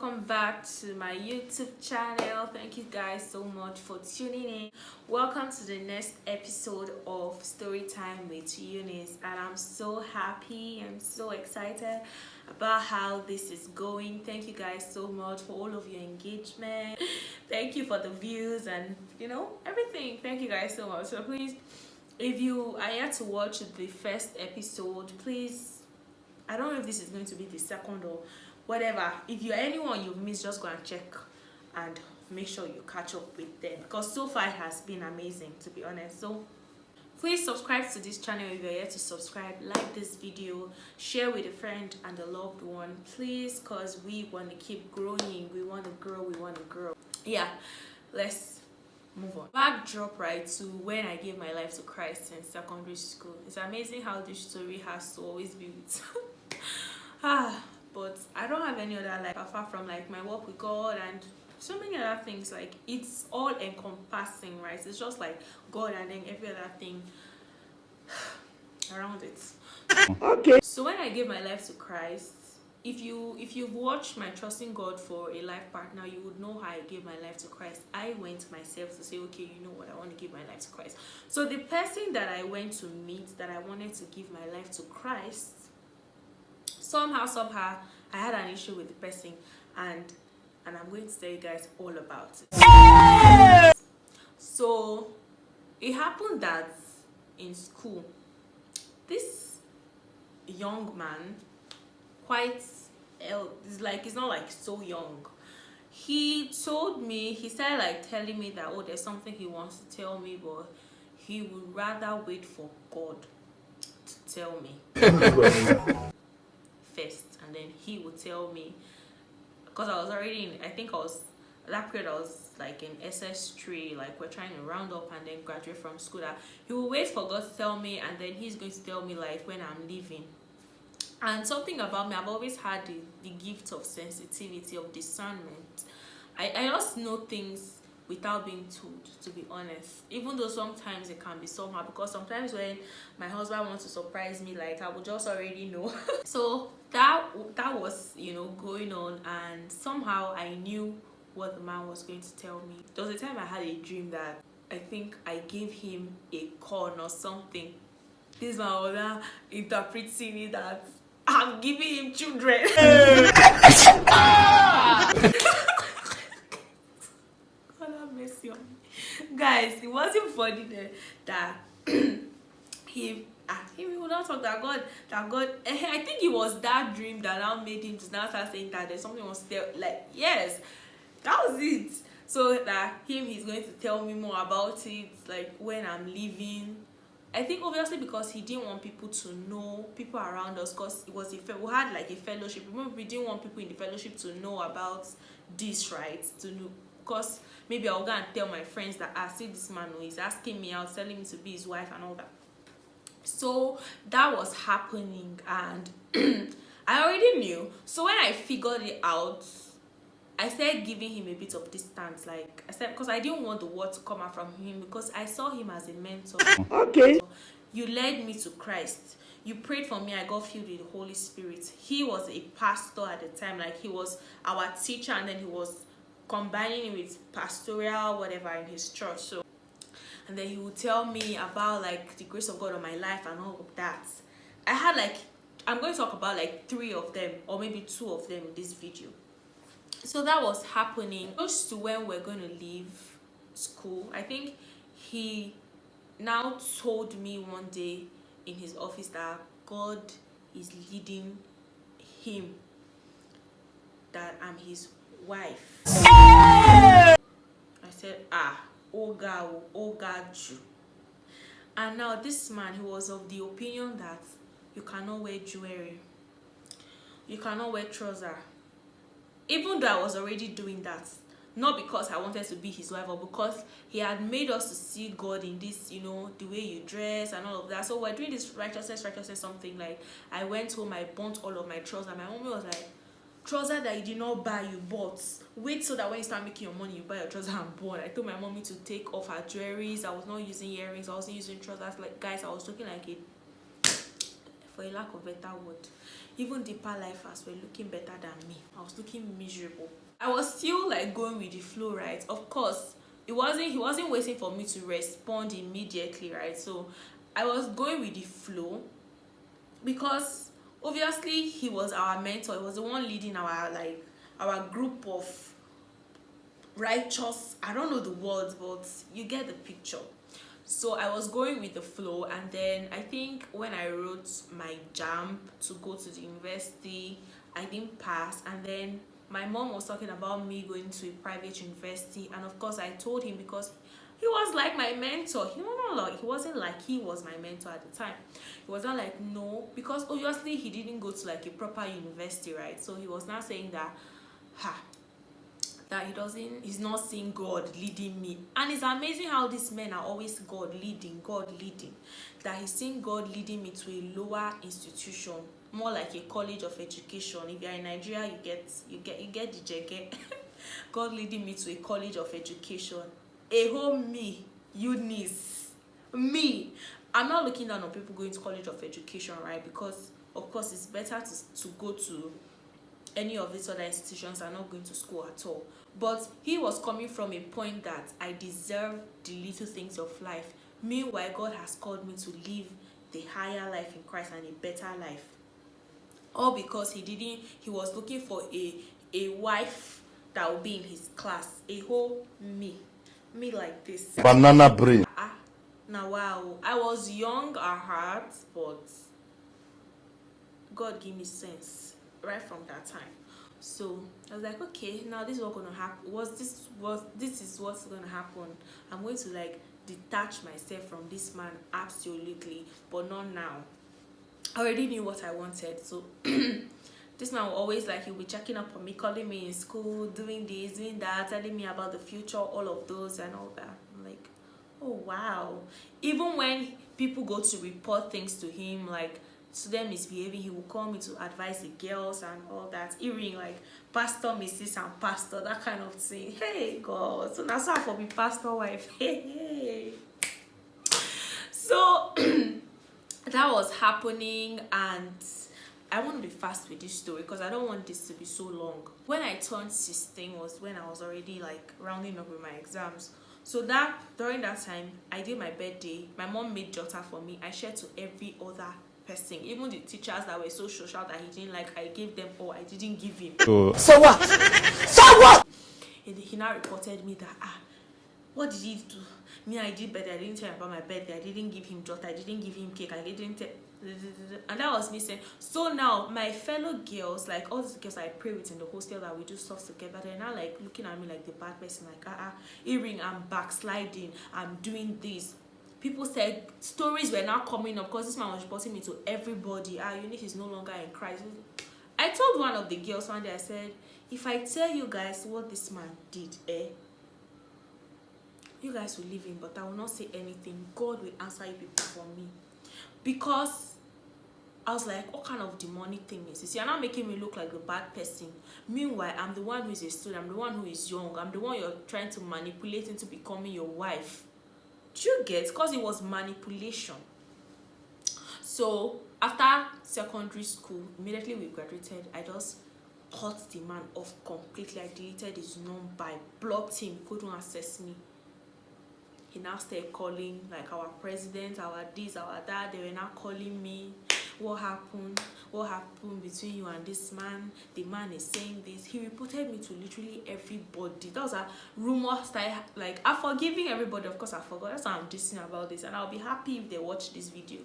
welcome back to my YouTube channel. Thank you guys so much for tuning in. Welcome to the next episode of Story Time with Eunice, and I'm so happy, I'm so excited about how this is going. Thank you guys so much for all of your engagement. Thank you for the views and everything. Thank you guys so much. So please, if you are yet to watch the first episode, please, I don't know if this is going to be the second or whatever. If you're anyone you've missed, just go and check and make sure you catch up with them, because so far it has been amazing, to be honest. So please subscribe to this channel if you're yet to subscribe, like this video, share with a friend and a loved one, please, because we want to keep growing. We want to grow. Yeah, let's move on. Backdrop right to when I gave my life to Christ in secondary school. It's amazing how this story has to always be with but I don't have any other life apart from like my work with God and so many other things. Like, it's all encompassing, right? It's just like God and then every other thing around it. Okay. So when I gave my life to Christ, if you've watched my Trusting God for a Life Partner, you would know how I gave my life to Christ. I went myself to say, okay, you know what, I want to give my life to Christ. So the person that I went to meet, that I wanted to give my life to Christ, somehow I had an issue with the person, and I'm going to tell you guys all about it. So it happened that in school, this young man, quite he's not like so young, he told me, he started like telling me that, oh, there's something he wants to tell me, but he would rather wait for God to tell me first, and then he would tell me, because I was already in, I think I was, that period I was like in SS3, like we're trying to round up and then graduate from school, that he will wait for God to tell me, and then he's going to tell me like when I'm leaving. And something about me, I've always had the gift of sensitivity, of discernment. I just know things without being told, to be honest, even though sometimes it can be somehow, because sometimes when my husband wants to surprise me, like I would just already know. So that was going on, and somehow I knew what the man was going to tell me. There was a time I had a dream that I think I gave him a corn or something. This man was interpreting it that I'm giving him children. Guys, it wasn't funny that he would not talk, that God, I think it was that dream that now made him to now start saying that there's something was there. Like, yes, that was it. So that he's going to tell me more about it, like when I'm leaving. I think obviously because he didn't want people to know, people around us, because it was we had like a fellowship. Remember, we didn't want people in the fellowship to know about this, right? To know, because maybe I'll go and tell my friends that I see this man who is asking me out, telling me to be his wife and all that. So that was happening, and I already knew. So when I figured it out, I started giving him a bit of distance. Like I said, because I didn't want the word to come out from him, because I saw him as a mentor. Okay. So, you led me to Christ. You prayed for me. I got filled with the Holy Spirit. He was a pastor at the time. Like, he was our teacher, and then he was combining it with pastoral whatever in his church. So, and then he would tell me about like the grace of God on my life and all of that. I had like, I'm going to talk about like 3 of them, or maybe 2 of them in this video. So that was happening close to when we're going to leave school. I think he now told me one day in his office that God is leading him, that I'm his wife. I said, oh God, you. And now this man, he was of the opinion that you cannot wear jewelry, you cannot wear trousers. Even though I was already doing that, not because I wanted to be his wife, or because he had made us to see God in this, the way you dress and all of that. So we're doing this righteousness something. Like, I went home, I burnt all of my trousers. My mommy was like, trousers that you did not buy, you bought. Wait so that when you start making your money, you buy your trousers and burn. I told my mommy to take off her jewelries. I was not using earrings, I wasn't using trousers. Like, guys, I was looking like a for a lack of better word, even deeper lifers were looking better than me. I was looking miserable. I was still like going with the flow, right? Of course, he wasn't waiting for me to respond immediately, right? So I was going with the flow because obviously he was our mentor. He was the one leading our group of righteous, I don't know the words, but you get the picture. So I was going with the flow, and then I think when I wrote my JAMB to go to the university, I didn't pass. And then my mom was talking about me going to a private university, and of course I told him because he was like my mentor. He wasn't like he was my mentor at the time. He was not like, no, because obviously he didn't go to like a proper university, right? So he was now saying that that he's not seeing God leading me. And it's amazing how these men are always God leading, that he's seeing God leading me to a lower institution, more like a college of education. If you're in Nigeria, you get the jege. God leading me to a college of education. A whole me, Eunice, me. I'm not looking down on people going to college of education, right? Because of course it's better to go to any of these other institutions. Are not going to school at all. But he was coming from a point that I deserve the little things of life. Meanwhile, God has called me to live the higher life in Christ and a better life. All because he was looking for a wife that would be in his class. A whole me like this. Banana brain. Now wow, I was young at heart, but God gave me sense right from that time. So I was like, okay, now this is what's gonna happen. This is what's gonna happen. I'm going to like detach myself from this man absolutely, but not now. I already knew what I wanted. So this man will always like, he'll be checking up on me, calling me in school, doing this, doing that, telling me about the future, all of those and all that. I'm like, oh wow. Even when people go to report things to him, like student misbehaving, he will call me to advise the girls and all that. Earring like pastor, Mrs. and pastor, that kind of thing. Hey God, so that's how for me pastor wife. Hey. So that was happening, and I want to be fast with this story because I don't want this to be so long. When I turned 16 was when I was already like rounding up with my exams. So that during that time, I did my birthday. My mom made jota for me. I shared to every other person, even the teachers that were so social that he didn't like. I gave them all. I didn't give him. So what? So what? He now reported me that what did he do? Me, I did birthday. I didn't tell him about my birthday. I didn't give him jota. I didn't give him cake. I didn't tell. And that was me saying. So now my fellow girls, like all these girls I pray with in the hostel that we do stuff together, they're now like looking at me like the bad person, like earring, I'm backsliding, I'm doing this. People said stories were now coming up because this man was reporting me to everybody. Eunice is no longer in Christ. I told one of the girls one day, I said, if I tell you guys what this man did, you guys will leave him, but I will not say anything. God will answer you people for me. Because I was like, what kind of demonic thing is this? You're not making me look like the bad person. Meanwhile, I'm the one who is a student. I'm the one who is young. I'm the one you're trying to manipulate into becoming your wife. Do you get? Because it was manipulation. So after secondary school, immediately we graduated, I just cut the man off completely. I deleted his number. I blocked him. Couldn't access me. He now started calling like our president, our this, our that. They were now calling me. What happened? What happened between you and this man? The man is saying this. He reported me to literally everybody. That was a rumor style. Like, I'm forgiving everybody. Of course, I forgot. That's why I'm dissing about this. And I'll be happy if they watch this video.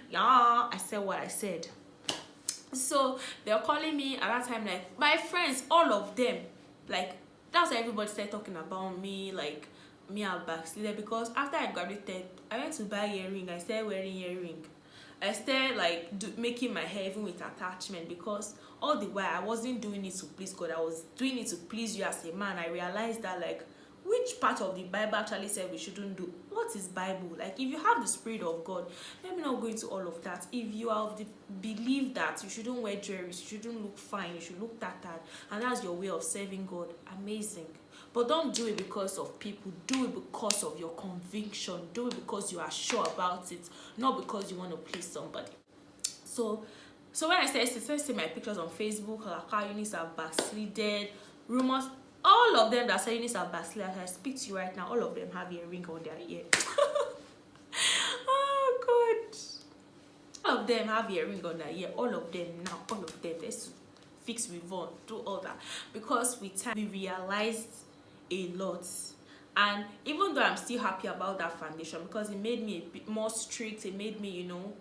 Yeah, I said what I said. So they were calling me at that time, like my friends, all of them. Like, that's why everybody started talking about me. Like, me and backslided, because after I graduated, I went to buy earring. I started wearing earring. I started like making my hair even with attachment, because all the while I wasn't doing it to please God. I was doing it to please you as a man. I realized that like, which part of the Bible actually said we shouldn't do? What is Bible? Like, if you have the Spirit of God, let me not go into all of that. If you have the belief that you shouldn't wear jewelry, you shouldn't look fine, you should look tattered, and that's your way of serving God, amazing. But don't do it because of people. Do it because of your conviction. Do it because you are sure about it, not because you want to please somebody. So when I started seeing my pictures on Facebook, like how Eunice are backslided, rumors, all of them that say Eunice are backslided, as I speak to you right now, all of them have a ring on their ear. Oh God. All of them have a ring on their ear. All of them now, all of them. Let's fix, move on, do all that. Because with time, we realized a lot. And even though I'm still happy about that foundation, because it made me a bit more strict, it made me, you know,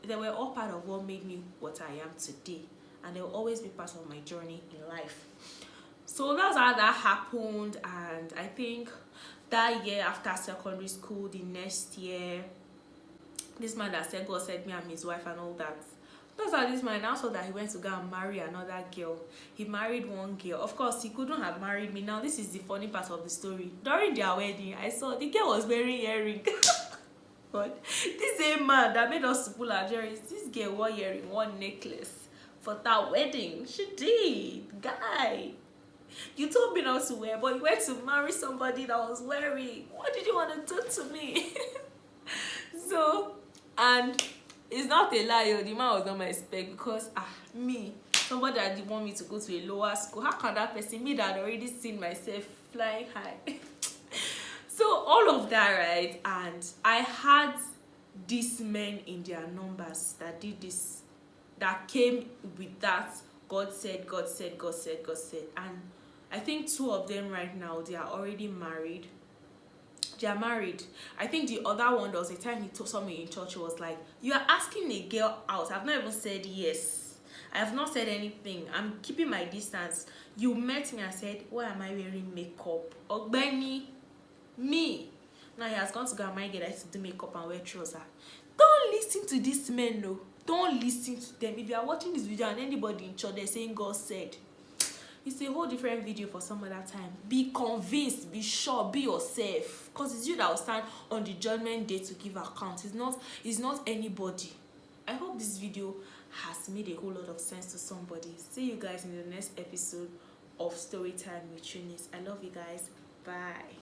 they were all part of what made me what I am today. And they will always be part of my journey in life. So that's how that happened. And I think that year after secondary school, the next year, this man that said God said me and his wife and all that, that's how this man now saw that he went to go and marry another girl. He married one girl. Of course, he couldn't have married me. Now, this is the funny part of the story. During their wedding, I saw the girl was wearing earring. But this same man that made us pull our jewelry, this girl wore earring, one necklace for that wedding. She did. Guy, you told me not to wear, but you went to marry somebody that was wearing. What did you want to do to me? So, and it's not a lie, the man was not my spec, because me, somebody that didn't want me to go to a lower school, how can that person, me that had already seen myself flying high? So all of that, right? And I had these men in their numbers that did this, that came with that God said, God said, God said, God said. And I think 2 of them right now, they are already married. They are married. I think the other one, there was a time he told me in church, he was like, you are asking a girl out. I've not even said yes. I have not said anything. I'm keeping my distance. You met me and said, why am I wearing makeup? Ogbeni, me. Now he has gone to go and marry a guy to do makeup and wear trousers. Don't listen to these men, no. Don't listen to them. If you are watching this video and anybody in church, they're saying God said, it's a whole different video for some other time. Be convinced, be sure, be yourself. Because it's you that will stand on the judgment day to give account. It's not anybody. I hope this video has made a whole lot of sense to somebody. See you guys in the next episode of Storytime with Eunice. I love you guys. Bye.